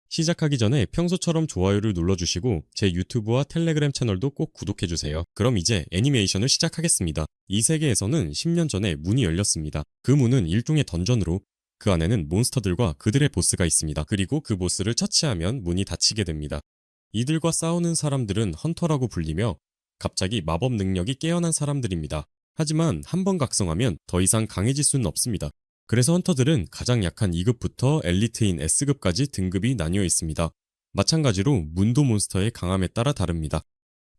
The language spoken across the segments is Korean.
시작하기 전에 평소처럼 좋아요를 눌러주시고 제 유튜브와 텔레그램 채널도 꼭 구독해주세요. 그럼 이제 애니메이션을 시작하겠습니다. 이 세계에서는 10년 전에 문이 열렸습니다. 그 문은 일종의 던전으로 그 안에는 몬스터들과 그들의 보스가 있습니다. 그리고 그 보스를 처치하면 문이 닫히게 됩니다. 이들과 싸우는 사람들은 헌터라고 불리며 갑자기 마법 능력이 깨어난 사람들입니다. 하지만 한 번 각성하면 더 이상 강해질 수는 없습니다. 그래서 헌터들은 가장 약한 2급부터 엘리트인 S급까지 등급이 나뉘어 있습니다. 마찬가지로 문도 몬스터의 강함에 따라 다릅니다.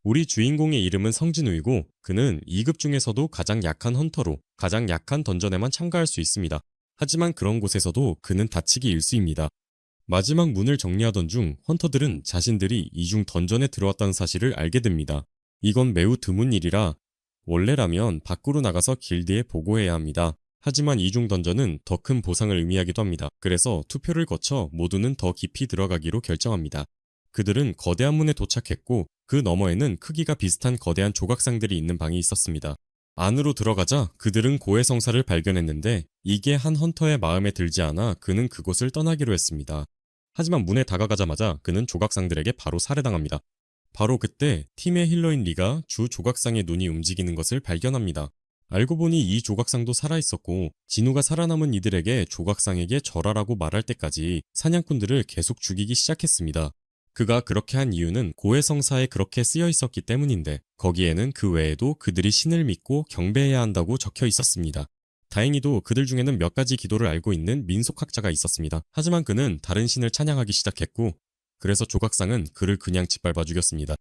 우리 주인공의 이름은 성진우이고 그는 2급 중에서도 가장 약한 헌터로 가장 약한 던전에만 참가할 수 있습니다. 하지만 그런 곳에서도 그는 다치기 일쑤입니다. 마지막 문을 정리하던 중 헌터들은 자신들이 이중 던전에 들어왔다는 사실을 알게 됩니다. 이건 매우 드문 일이라 원래라면 밖으로 나가서 길드에 보고해야 합니다. 하지만 이중 던전은 더 큰 보상을 의미하기도 합니다. 그래서 투표를 거쳐 모두는 더 깊이 들어가기로 결정합니다. 그들은 거대한 문에 도착했고 그 너머에는 크기가 비슷한 거대한 조각상들이 있는 방이 있었습니다. 안으로 들어가자 그들은 고해성사를 발견했는데 이게 한 헌터의 마음에 들지 않아 그는 그곳을 떠나기로 했습니다. 하지만 문에 다가가자마자 그는 조각상들에게 바로 살해당합니다. 바로 그때 팀의 힐러인 리가 주 조각상의 눈이 움직이는 것을 발견합니다. 알고 보니 이 조각상도 살아있었고 진우가 살아남은 이들에게 조각상에게 절하라고 말할 때까지 사냥꾼들을 계속 죽이기 시작했습니다. 그가 그렇게 한 이유는 고해성사에 그렇게 쓰여 있었기 때문인데 거기에는 그 외에도 그들이 신을 믿고 경배해야 한다고 적혀 있었습니다. 다행히도 그들 중에는 몇 가지 기도를 알고 있는 민속학자가 있었습니다. 하지만 그는 다른 신을 찬양하기 시작했고 그래서 조각상은 그를 그냥 짓밟아 죽였습니다.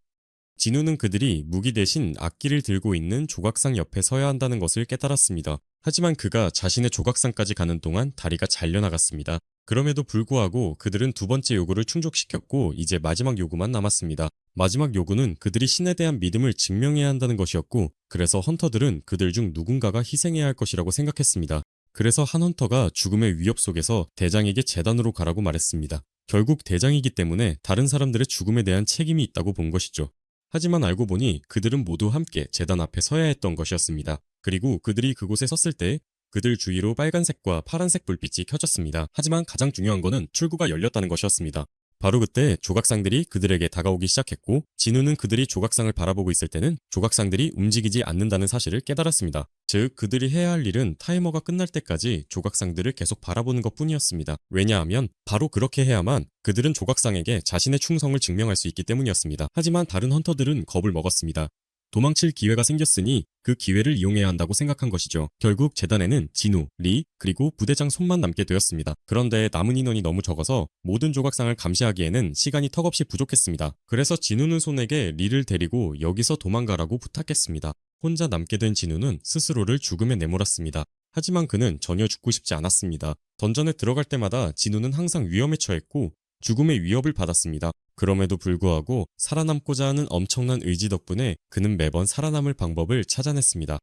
진우는 그들이 무기 대신 악기를 들고 있는 조각상 옆에 서야 한다는 것을 깨달았습니다. 하지만 그가 자신의 조각상까지 가는 동안 다리가 잘려나갔습니다. 그럼에도 불구하고 그들은 두 번째 요구를 충족시켰고 이제 마지막 요구만 남았습니다. 마지막 요구는 그들이 신에 대한 믿음을 증명해야 한다는 것이었고 그래서 헌터들은 그들 중 누군가가 희생해야 할 것이라고 생각했습니다. 그래서 한 헌터가 죽음의 위협 속에서 대장에게 재단으로 가라고 말했습니다. 결국 대장이기 때문에 다른 사람들의 죽음에 대한 책임이 있다고 본 것이죠. 하지만 알고 보니 그들은 모두 함께 제단 앞에 서야 했던 것이었습니다. 그리고 그들이 그곳에 섰을 때 그들 주위로 빨간색과 파란색 불빛이 켜졌습니다. 하지만 가장 중요한 것은 출구가 열렸다는 것이었습니다. 바로 그때 조각상들이 그들에게 다가오기 시작했고 진우는 그들이 조각상을 바라보고 있을 때는 조각상들이 움직이지 않는다는 사실을 깨달았습니다. 즉 그들이 해야 할 일은 타이머가 끝날 때까지 조각상들을 계속 바라보는 것뿐이었습니다. 왜냐하면 바로 그렇게 해야만 그들은 조각상에게 자신의 충성을 증명할 수 있기 때문이었습니다. 하지만 다른 헌터들은 겁을 먹었습니다. 도망칠 기회가 생겼으니 그 기회를 이용해야 한다고 생각한 것이죠. 결국 재단에는 진우, 리, 그리고 부대장 손만 남게 되었습니다. 그런데 남은 인원이 너무 적어서 모든 조각상을 감시하기에는 시간이 턱없이 부족했습니다. 그래서 진우는 손에게 리를 데리고 여기서 도망가라고 부탁했습니다. 혼자 남게 된 진우는 스스로를 죽음에 내몰았습니다. 하지만 그는 전혀 죽고 싶지 않았습니다. 던전에 들어갈 때마다 진우는 항상 위험에 처했고 죽음의 위협을 받았습니다. 그럼에도 불구하고 살아남고자 하는 엄청난 의지 덕분에 그는 매번 살아남을 방법을 찾아냈습니다.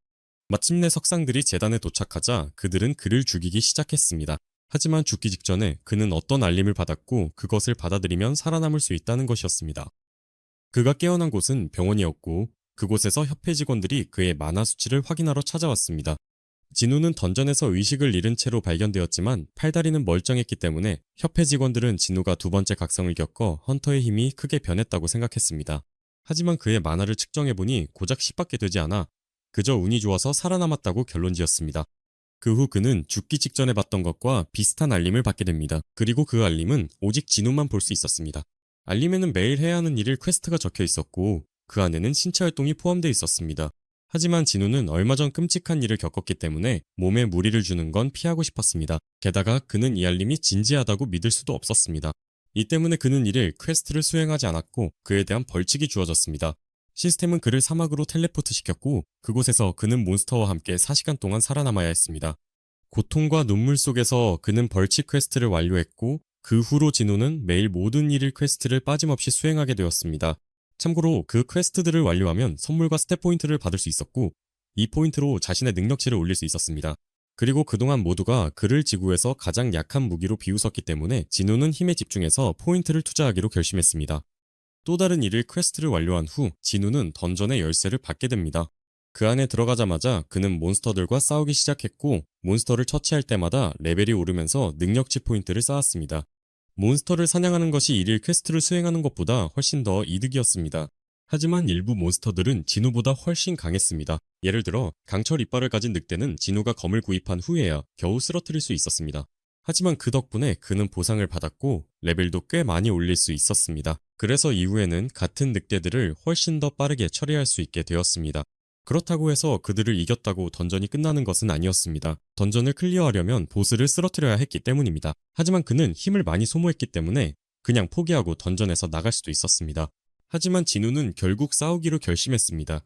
마침내 석상들이 재단에 도착하자 그들은 그를 죽이기 시작했습니다. 하지만 죽기 직전에 그는 어떤 알림을 받았고 그것을 받아들이면 살아남을 수 있다는 것이었습니다. 그가 깨어난 곳은 병원이었고 그곳에서 협회 직원들이 그의 만화 수치를 확인하러 찾아왔습니다. 진우는 던전에서 의식을 잃은 채로 발견되었지만 팔다리는 멀쩡했기 때문에 협회 직원들은 진우가 두 번째 각성을 겪어 헌터의 힘이 크게 변했다고 생각했습니다. 하지만 그의 만화를 측정해보니 고작 10밖에 되지 않아 그저 운이 좋아서 살아남았다고 결론지었습니다. 그 후 그는 죽기 직전에 봤던 것과 비슷한 알림을 받게 됩니다. 그리고 그 알림은 오직 진우만 볼 수 있었습니다. 알림에는 매일 해야 하는 일일 퀘스트가 적혀 있었고 그 안에는 신체 활동이 포함되어 있었습니다. 하지만 진우는 얼마 전 끔찍한 일을 겪었기 때문에 몸에 무리를 주는 건 피하고 싶었습니다. 게다가 그는 이 알림이 진지하다고 믿을 수도 없었습니다. 이 때문에 그는 이를 퀘스트를 수행하지 않았고 그에 대한 벌칙이 주어졌습니다. 시스템은 그를 사막으로 텔레포트 시켰고 그곳에서 그는 몬스터와 함께 4시간 동안 살아남아야 했습니다. 고통과 눈물 속에서 그는 벌칙 퀘스트를 완료했고 그 후로 진우는 매일 모든 일일 퀘스트를 빠짐없이 수행하게 되었습니다. 참고로 그 퀘스트들을 완료하면 선물과 스탯 포인트를 받을 수 있었고 이 포인트로 자신의 능력치를 올릴 수 있었습니다. 그리고 그동안 모두가 그를 지구에서 가장 약한 무기로 비웃었기 때문에 진우는 힘에 집중해서 포인트를 투자하기로 결심했습니다. 또 다른 일일 퀘스트를 완료한 후 진우는 던전의 열쇠를 받게 됩니다. 그 안에 들어가자마자 그는 몬스터들과 싸우기 시작했고 몬스터를 처치할 때마다 레벨이 오르면서 능력치 포인트를 쌓았습니다. 몬스터를 사냥하는 것이 일일 퀘스트를 수행하는 것보다 훨씬 더 이득이었습니다. 하지만 일부 몬스터들은 진우보다 훨씬 강했습니다. 예를 들어 강철 이빨을 가진 늑대는 진우가 검을 구입한 후에야 겨우 쓰러뜨릴 수 있었습니다. 하지만 그 덕분에 그는 보상을 받았고 레벨도 꽤 많이 올릴 수 있었습니다. 그래서 이후에는 같은 늑대들을 훨씬 더 빠르게 처리할 수 있게 되었습니다. 그렇다고 해서 그들을 이겼다고 던전이 끝나는 것은 아니었습니다. 던전을 클리어하려면 보스를 쓰러뜨려야 했기 때문입니다. 하지만 그는 힘을 많이 소모했기 때문에 그냥 포기하고 던전에서 나갈 수도 있었습니다. 하지만 진우는 결국 싸우기로 결심했습니다.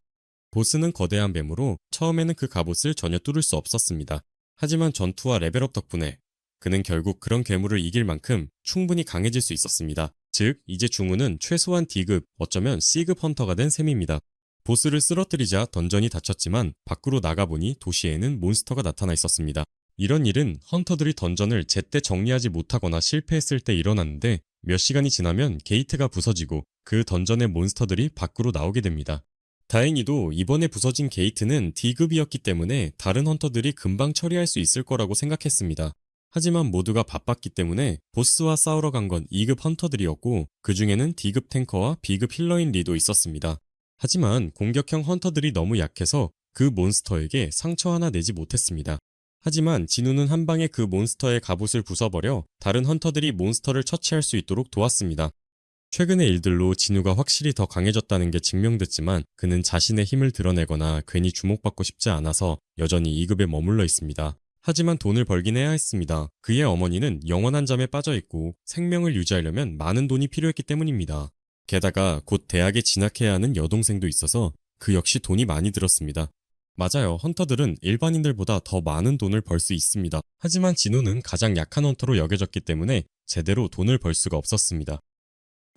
보스는 거대한 뱀으로 처음에는 그 갑옷을 전혀 뚫을 수 없었습니다. 하지만 전투와 레벨업 덕분에 그는 결국 그런 괴물을 이길 만큼 충분히 강해질 수 있었습니다. 즉, 이제 중우는 최소한 D급, 어쩌면 C급 헌터가 된 셈입니다. 보스를 쓰러뜨리자 던전이 닫혔지만 밖으로 나가보니 도시에는 몬스터가 나타나 있었습니다. 이런 일은 헌터들이 던전을 제때 정리하지 못하거나 실패했을 때 일어났는데 몇 시간이 지나면 게이트가 부서지고 그 던전의 몬스터들이 밖으로 나오게 됩니다. 다행히도 이번에 부서진 게이트는 D급이었기 때문에 다른 헌터들이 금방 처리할 수 있을 거라고 생각했습니다. 하지만 모두가 바빴기 때문에 보스와 싸우러 간 건 2급 헌터들이었고 그 중에는 D급 탱커와 B급 힐러인 리도 있었습니다. 하지만 공격형 헌터들이 너무 약해서 그 몬스터에게 상처 하나 내지 못했습니다. 하지만 진우는 한 방에 그 몬스터의 갑옷을 부숴버려 다른 헌터들이 몬스터를 처치할 수 있도록 도왔습니다. 최근의 일들로 진우가 확실히 더 강해졌다는 게 증명됐지만 그는 자신의 힘을 드러내거나 괜히 주목받고 싶지 않아서 여전히 2급에 머물러 있습니다. 하지만 돈을 벌긴 해야 했습니다. 그의 어머니는 영원한 잠에 빠져 있고 생명을 유지하려면 많은 돈이 필요했기 때문입니다. 게다가 곧 대학에 진학해야 하는 여동생도 있어서 그 역시 돈이 많이 들었습니다. 맞아요. 헌터들은 일반인들보다 더 많은 돈을 벌 수 있습니다. 하지만 진우는 가장 약한 헌터로 여겨졌기 때문에 제대로 돈을 벌 수가 없었습니다.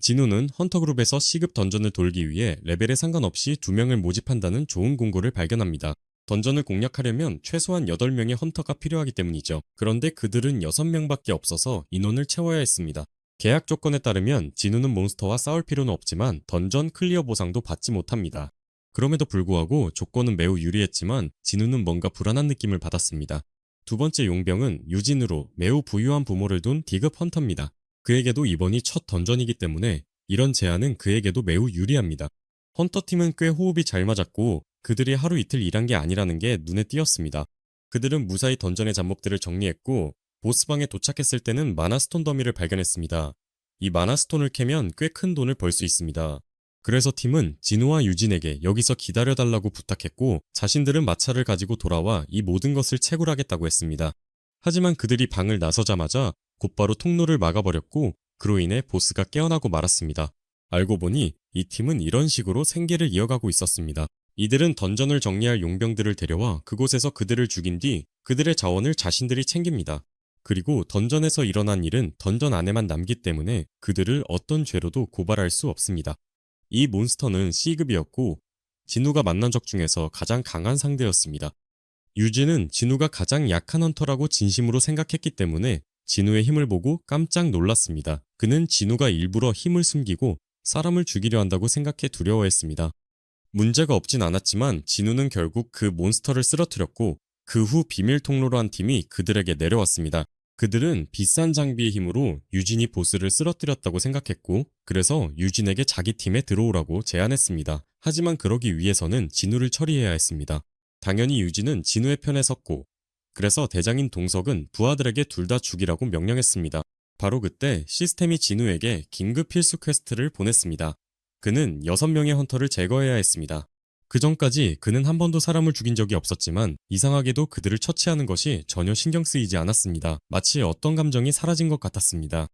진우는 헌터그룹에서 C급 던전을 돌기 위해 레벨에 상관없이 2명을 모집한다는 좋은 공고를 발견합니다. 던전을 공략하려면 최소한 8명의 헌터가 필요하기 때문이죠. 그런데 그들은 6명밖에 없어서 인원을 채워야 했습니다. 계약 조건에 따르면 진우는 몬스터와 싸울 필요는 없지만 던전 클리어 보상도 받지 못합니다. 그럼에도 불구하고 조건은 매우 유리했지만 진우는 뭔가 불안한 느낌을 받았습니다. 두 번째 용병은 유진으로 매우 부유한 부모를 둔 D급 헌터입니다. 그에게도 이번이 첫 던전이기 때문에 이런 제안은 그에게도 매우 유리합니다. 헌터팀은 꽤 호흡이 잘 맞았고 그들이 하루 이틀 일한 게 아니라는 게 눈에 띄었습니다. 그들은 무사히 던전의 잡목들을 정리했고 보스방에 도착했을 때는 마나스톤 더미를 발견했습니다. 이 마나스톤을 캐면 꽤 큰 돈을 벌 수 있습니다. 그래서 팀은 진우와 유진에게 여기서 기다려달라고 부탁했고 자신들은 마차를 가지고 돌아와 이 모든 것을 채굴하겠다고 했습니다. 하지만 그들이 방을 나서자마자 곧바로 통로를 막아버렸고 그로 인해 보스가 깨어나고 말았습니다. 알고 보니 이 팀은 이런 식으로 생계를 이어가고 있었습니다. 이들은 던전을 정리할 용병들을 데려와 그곳에서 그들을 죽인 뒤 그들의 자원을 자신들이 챙깁니다. 그리고 던전에서 일어난 일은 던전 안에만 남기 때문에 그들을 어떤 죄로도 고발할 수 없습니다. 이 몬스터는 C급이었고 진우가 만난 적 중에서 가장 강한 상대였습니다. 유진은 진우가 가장 약한 헌터라고 진심으로 생각했기 때문에 진우의 힘을 보고 깜짝 놀랐습니다. 그는 진우가 일부러 힘을 숨기고 사람을 죽이려 한다고 생각해 두려워했습니다. 문제가 없진 않았지만 진우는 결국 그 몬스터를 쓰러뜨렸고 그 후 비밀 통로로 한 팀이 그들에게 내려왔습니다. 그들은 비싼 장비의 힘으로 유진이 보스를 쓰러뜨렸다고 생각했고 그래서 유진에게 자기 팀에 들어오라고 제안했습니다. 하지만 그러기 위해서는 진우를 처리해야 했습니다. 당연히 유진은 진우의 편에 섰고 그래서 대장인 동석은 부하들에게 둘 다 죽이라고 명령했습니다. 바로 그때 시스템이 진우에게 긴급 필수 퀘스트를 보냈습니다. 그는 6명의 헌터를 제거해야 했습니다. 그 전까지 그는 한 번도 사람을 죽인 적이 없었지만 이상하게도 그들을 처치하는 것이 전혀 신경 쓰이지 않았습니다. 마치 어떤 감정이 사라진 것 같았습니다.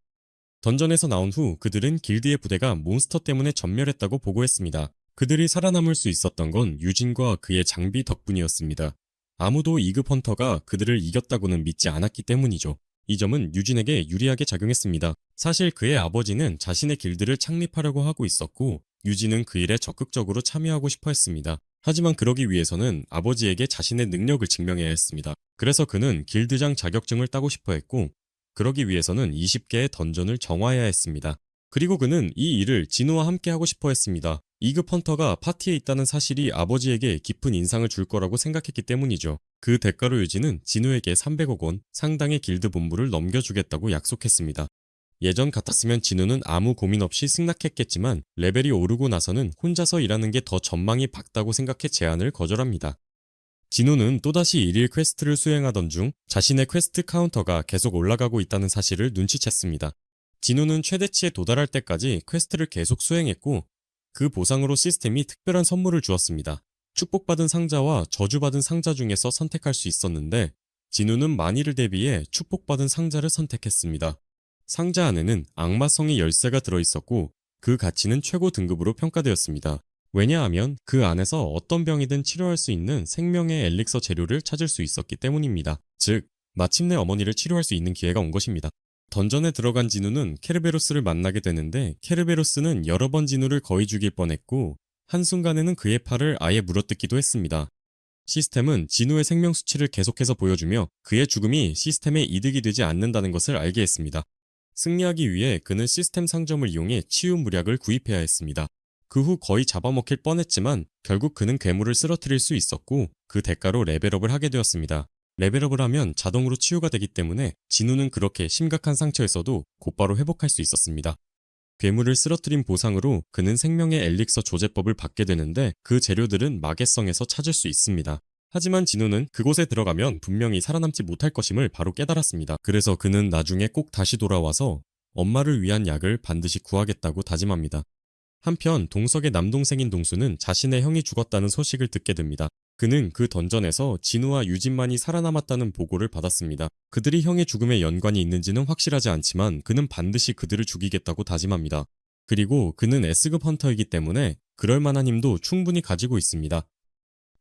던전에서 나온 후 그들은 길드의 부대가 몬스터 때문에 전멸했다고 보고했습니다. 그들이 살아남을 수 있었던 건 유진과 그의 장비 덕분이었습니다. 아무도 2급 헌터가 그들을 이겼다고는 믿지 않았기 때문이죠. 이 점은 유진에게 유리하게 작용했습니다. 사실 그의 아버지는 자신의 길드를 창립하려고 하고 있었고 유진은 그 일에 적극적으로 참여하고 싶어 했습니다. 하지만 그러기 위해서는 아버지에게 자신의 능력을 증명해야 했습니다. 그래서 그는 길드장 자격증을 따고 싶어 했고 그러기 위해서는 20개의 던전을 정화해야 했습니다. 그리고 그는 이 일을 진우와 함께 하고 싶어 했습니다. 2급 헌터가 파티에 있다는 사실이 아버지에게 깊은 인상을 줄 거라고 생각했기 때문이죠. 그 대가로 유진은 진우에게 300억 원 상당의 길드 본부를 넘겨주겠다고 약속했습니다. 예전 같았으면 진우는 아무 고민 없이 승낙했겠지만 레벨이 오르고 나서는 혼자서 일하는 게 더 전망이 밝다고 생각해 제안을 거절합니다. 진우는 또다시 일일 퀘스트를 수행하던 중 자신의 퀘스트 카운터가 계속 올라가고 있다는 사실을 눈치챘습니다. 진우는 최대치에 도달할 때까지 퀘스트를 계속 수행했고 그 보상으로 시스템이 특별한 선물을 주었습니다. 축복받은 상자와 저주받은 상자 중에서 선택할 수 있었는데 진우는 만일을 대비해 축복받은 상자를 선택했습니다. 상자 안에는 악마성의 열쇠가 들어있었고 그 가치는 최고 등급으로 평가되었습니다. 왜냐하면 그 안에서 어떤 병이든 치료할 수 있는 생명의 엘릭서 재료를 찾을 수 있었기 때문입니다. 즉, 마침내 어머니를 치료할 수 있는 기회가 온 것입니다. 던전에 들어간 진우는 케르베로스를 만나게 되는데 케르베로스는 여러 번 진우를 거의 죽일 뻔했고 한순간에는 그의 팔을 아예 물어뜯기도 했습니다. 시스템은 진우의 생명 수치를 계속해서 보여주며 그의 죽음이 시스템에 이득이 되지 않는다는 것을 알게 했습니다. 승리하기 위해 그는 시스템 상점을 이용해 치유 물약을 구입해야 했습니다. 그 후 거의 잡아먹힐 뻔했지만 결국 그는 괴물을 쓰러뜨릴 수 있었고 그 대가로 레벨업을 하게 되었습니다. 레벨업을 하면 자동으로 치유가 되기 때문에 진우는 그렇게 심각한 상처에서도 곧바로 회복할 수 있었습니다. 괴물을 쓰러뜨린 보상으로 그는 생명의 엘릭서 조제법을 받게 되는데 그 재료들은 마계성에서 찾을 수 있습니다. 하지만 진우는 그곳에 들어가면 분명히 살아남지 못할 것임을 바로 깨달았습니다. 그래서 그는 나중에 꼭 다시 돌아와서 엄마를 위한 약을 반드시 구하겠다고 다짐합니다. 한편 동석의 남동생인 동수는 자신의 형이 죽었다는 소식을 듣게 됩니다. 그는 그 던전에서 진우와 유진만이 살아남았다는 보고를 받았습니다. 그들이 형의 죽음에 연관이 있는지는 확실하지 않지만 그는 반드시 그들을 죽이겠다고 다짐합니다. 그리고 그는 S급 헌터이기 때문에 그럴 만한 힘도 충분히 가지고 있습니다.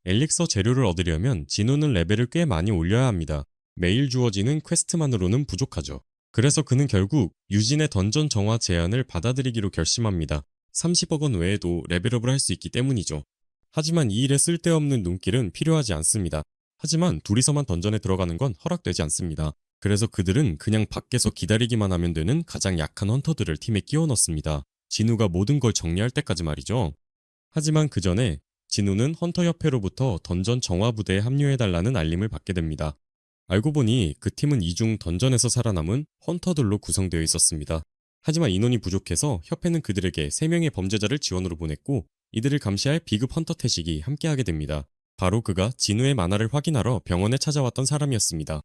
엘릭서 재료를 얻으려면 진우는 레벨을 꽤 많이 올려야 합니다. 매일 주어지는 퀘스트만으로는 부족하죠. 그래서 그는 결국 유진의 던전 정화 제안을 받아들이기로 결심합니다. 30억 원 외에도 레벨업을 할 수 있기 때문이죠. 하지만 이 일에 쓸데없는 눈길은 필요하지 않습니다. 하지만 둘이서만 던전에 들어가는 건 허락되지 않습니다. 그래서 그들은 그냥 밖에서 기다리기만 하면 되는 가장 약한 헌터들을 팀에 끼워 넣습니다. 진우가 모든 걸 정리할 때까지 말이죠. 하지만 그 전에 진우는 헌터협회로부터 던전 정화 부대에 합류해달라는 알림을 받게 됩니다. 알고 보니 그 팀은 이중 던전에서 살아남은 헌터들로 구성되어 있었습니다. 하지만 인원이 부족해서 협회는 그들에게 3명의 범죄자를 지원으로 보냈고 이들을 감시할 비급 헌터 태식이 함께하게 됩니다. 바로 그가 진우의 만화를 확인하러 병원에 찾아왔던 사람이었습니다.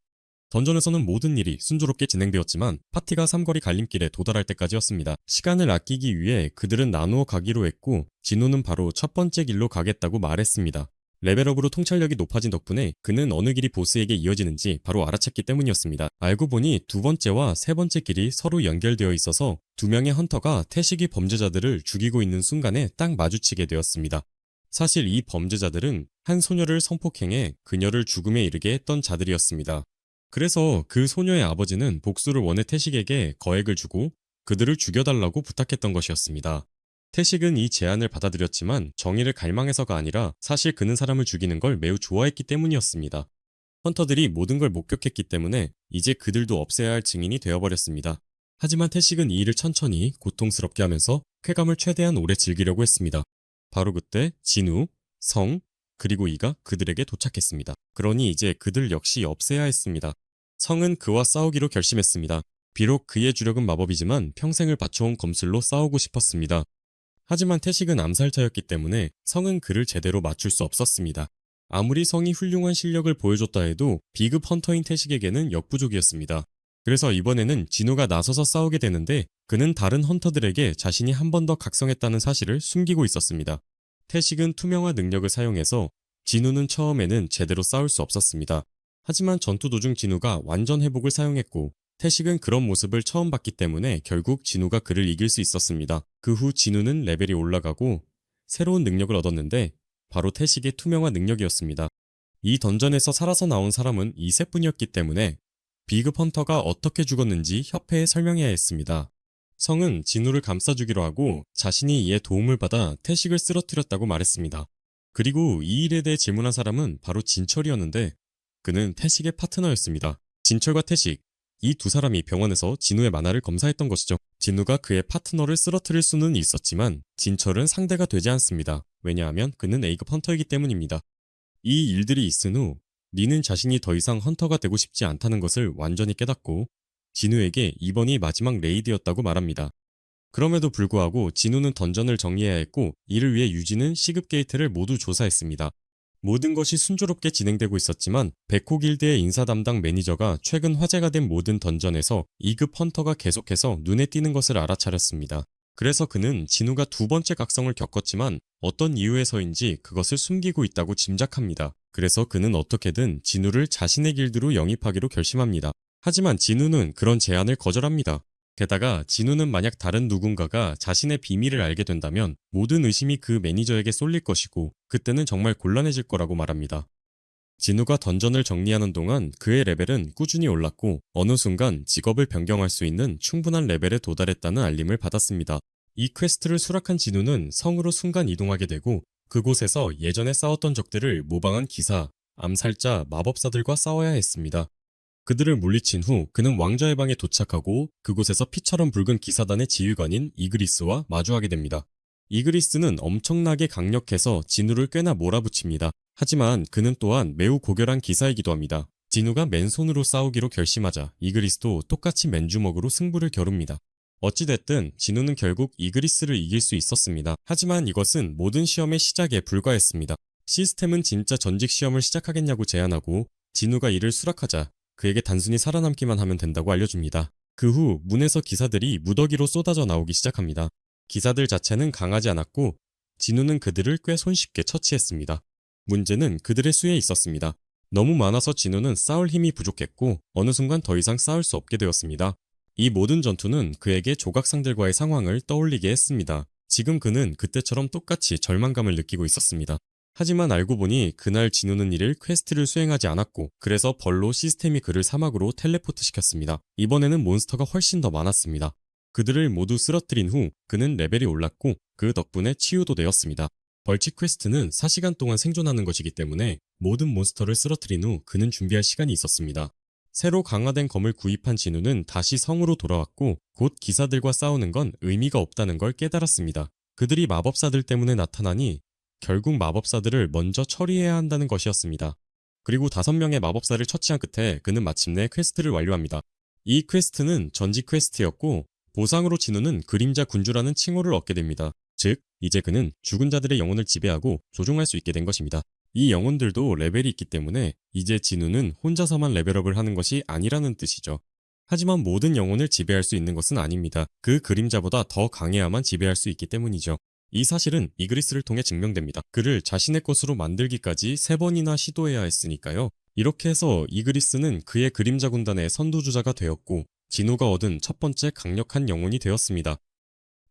던전에서는 모든 일이 순조롭게 진행되었지만 파티가 삼거리 갈림길에 도달할 때까지였습니다. 시간을 아끼기 위해 그들은 나누어 가기로 했고 진우는 바로 첫 번째 길로 가겠다고 말했습니다. 레벨업으로 통찰력이 높아진 덕분에 그는 어느 길이 보스에게 이어지는지 바로 알아챘기 때문이었습니다. 알고 보니 두 번째와 세 번째 길이 서로 연결되어 있어서 두 명의 헌터가 태식이 범죄자들을 죽이고 있는 순간에 딱 마주치게 되었습니다. 사실 이 범죄자들은 한 소녀를 성폭행해 그녀를 죽음에 이르게 했던 자들이었습니다. 그래서 그 소녀의 아버지는 복수를 원해 태식에게 거액을 주고 그들을 죽여달라고 부탁했던 것이었습니다. 태식은 이 제안을 받아들였지만 정의를 갈망해서가 아니라 사실 그는 사람을 죽이는 걸 매우 좋아했기 때문이었습니다. 헌터들이 모든 걸 목격했기 때문에 이제 그들도 없애야 할 증인이 되어버렸습니다. 하지만 태식은 이 일을 천천히 고통스럽게 하면서 쾌감을 최대한 오래 즐기려고 했습니다. 바로 그때 진우, 성, 그리고 이가 그들에게 도착했습니다. 그러니 이제 그들 역시 없애야 했습니다. 성은 그와 싸우기로 결심했습니다. 비록 그의 주력은 마법이지만 평생을 바쳐온 검술로 싸우고 싶었습니다. 하지만 태식은 암살자였기 때문에 성은 그를 제대로 맞출 수 없었습니다. 아무리 성이 훌륭한 실력을 보여줬다 해도 비급 헌터인 태식에게는 역부족이었습니다. 그래서 이번에는 진우가 나서서 싸우게 되는데 그는 다른 헌터들에게 자신이 한 번 더 각성했다는 사실을 숨기고 있었습니다. 태식은 투명화 능력을 사용해서 진우는 처음에는 제대로 싸울 수 없었습니다. 하지만 전투 도중 진우가 완전 회복을 사용했고 태식은 그런 모습을 처음 봤기 때문에 결국 진우가 그를 이길 수 있었습니다. 그 후 진우는 레벨이 올라가고 새로운 능력을 얻었는데 바로 태식의 투명화 능력이었습니다. 이 던전에서 살아서 나온 사람은 이세뿐이었기 때문에 비급 헌터가 어떻게 죽었는지 협회에 설명해야 했습니다. 성은 진우를 감싸주기로 하고 자신이 이에 도움을 받아 태식을 쓰러뜨렸다고 말했습니다. 그리고 이 일에 대해 질문한 사람은 바로 진철이었는데 그는 태식의 파트너였습니다. 진철과 태식, 이 두 사람이 병원에서 진우의 만화를 검사했던 것이죠. 진우가 그의 파트너를 쓰러뜨릴 수는 있었지만 진철은 상대가 되지 않습니다. 왜냐하면 그는 A급 헌터이기 때문입니다. 이 일들이 있은 후 리는 자신이 더 이상 헌터가 되고 싶지 않다는 것을 완전히 깨닫고 진우에게 이번이 마지막 레이드였다고 말합니다. 그럼에도 불구하고 진우는 던전을 정리해야 했고 이를 위해 유진은 시급 게이트를 모두 조사했습니다. 모든 것이 순조롭게 진행되고 있었지만 백호 길드의 인사 담당 매니저가 최근 화제가 된 모든 던전에서 2급 헌터가 계속해서 눈에 띄는 것을 알아차렸습니다. 그래서 그는 진우가 두 번째 각성을 겪었지만 어떤 이유에서인지 그것을 숨기고 있다고 짐작합니다. 그래서 그는 어떻게든 진우를 자신의 길드로 영입하기로 결심합니다. 하지만 진우는 그런 제안을 거절합니다. 게다가 진우는 만약 다른 누군가가 자신의 비밀을 알게 된다면 모든 의심이 그 매니저에게 쏠릴 것이고 그때는 정말 곤란해질 거라고 말합니다. 진우가 던전을 정리하는 동안 그의 레벨은 꾸준히 올랐고 어느 순간 직업을 변경할 수 있는 충분한 레벨에 도달했다는 알림을 받았습니다. 이 퀘스트를 수락한 진우는 성으로 순간 이동하게 되고 그곳에서 예전에 싸웠던 적들을 모방한 기사, 암살자, 마법사들과 싸워야 했습니다. 그들을 물리친 후 그는 왕좌의 방에 도착하고 그곳에서 피처럼 붉은 기사단의 지휘관인 이그리스와 마주하게 됩니다. 이그리스는 엄청나게 강력해서 진우를 꽤나 몰아붙입니다. 하지만 그는 또한 매우 고결한 기사이기도 합니다. 진우가 맨손으로 싸우기로 결심하자 이그리스도 똑같이 맨주먹으로 승부를 겨룹니다. 어찌됐든 진우는 결국 이그리스를 이길 수 있었습니다. 하지만 이것은 모든 시험의 시작에 불과했습니다. 시스템은 진짜 전직 시험을 시작하겠냐고 제안하고 진우가 이를 수락하자 그에게 단순히 살아남기만 하면 된다고 알려줍니다. 그 후 문에서 기사들이 무더기로 쏟아져 나오기 시작합니다. 기사들 자체는 강하지 않았고 진우는 그들을 꽤 손쉽게 처치했습니다. 문제는 그들의 수에 있었습니다. 너무 많아서 진우는 싸울 힘이 부족했고 어느 순간 더 이상 싸울 수 없게 되었습니다. 이 모든 전투는 그에게 조각상들과의 상황을 떠올리게 했습니다. 지금 그는 그때처럼 똑같이 절망감을 느끼고 있었습니다. 하지만 알고 보니 그날 진우는 이를 퀘스트를 수행하지 않았고 그래서 벌로 시스템이 그를 사막으로 텔레포트 시켰습니다. 이번에는 몬스터가 훨씬 더 많았습니다. 그들을 모두 쓰러뜨린 후 그는 레벨이 올랐고 그 덕분에 치유도 되었습니다. 벌칙 퀘스트는 4시간 동안 생존하는 것이기 때문에 모든 몬스터를 쓰러뜨린 후 그는 준비할 시간이 있었습니다. 새로 강화된 검을 구입한 진우는 다시 성으로 돌아왔고 곧 기사들과 싸우는 건 의미가 없다는 걸 깨달았습니다. 그들이 마법사들 때문에 나타나니 결국 마법사들을 먼저 처리해야 한다는 것이었습니다. 그리고 5명의 마법사를 처치한 끝에 그는 마침내 퀘스트를 완료합니다. 이 퀘스트는 전직 퀘스트였고 보상으로 진우는 그림자 군주라는 칭호를 얻게 됩니다. 즉, 이제 그는 죽은 자들의 영혼을 지배하고 조종할 수 있게 된 것입니다. 이 영혼들도 레벨이 있기 때문에 이제 진우는 혼자서만 레벨업을 하는 것이 아니라는 뜻이죠. 하지만 모든 영혼을 지배할 수 있는 것은 아닙니다. 그 그림자보다 더 강해야만 지배할 수 있기 때문이죠. 이 사실은 이그리스를 통해 증명됩니다. 그를 자신의 것으로 만들기까지 3번이나 시도해야 했으니까요. 이렇게 해서 이그리스는 그의 그림자 군단의 선두주자가 되었고 진우가 얻은 첫 번째 강력한 영혼이 되었습니다.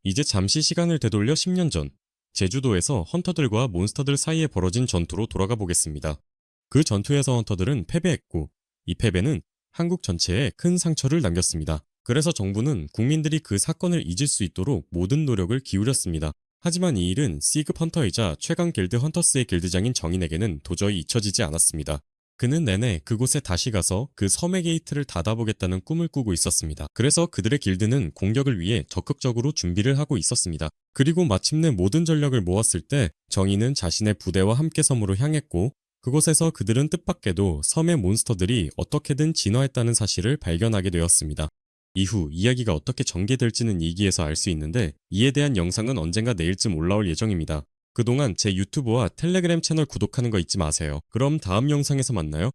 이제 잠시 시간을 되돌려 10년 전 제주도에서 헌터들과 몬스터들 사이에 벌어진 전투로 돌아가 보겠습니다. 그 전투에서 헌터들은 패배했고 이 패배는 한국 전체에 큰 상처를 남겼습니다. 그래서 정부는 국민들이 그 사건을 잊을 수 있도록 모든 노력을 기울였습니다. 하지만 이 일은 C급 헌터이자 최강 길드 헌터스의 길드장인 정인에게는 도저히 잊혀지지 않았습니다. 그는 내내 그곳에 다시 가서 그 섬의 게이트를 닫아보겠다는 꿈을 꾸고 있었습니다. 그래서 그들의 길드는 공격을 위해 적극적으로 준비를 하고 있었습니다. 그리고 마침내 모든 전력을 모았을 때 정의는 자신의 부대와 함께 섬으로 향했고 그곳에서 그들은 뜻밖에도 섬의 몬스터들이 어떻게든 진화했다는 사실을 발견하게 되었습니다. 이후 이야기가 어떻게 전개될지는 2기에서 알 수 있는데 이에 대한 영상은 언젠가 내일쯤 올라올 예정입니다. 그동안 제 유튜브와 텔레그램 채널 구독하는 거 잊지 마세요. 그럼 다음 영상에서 만나요.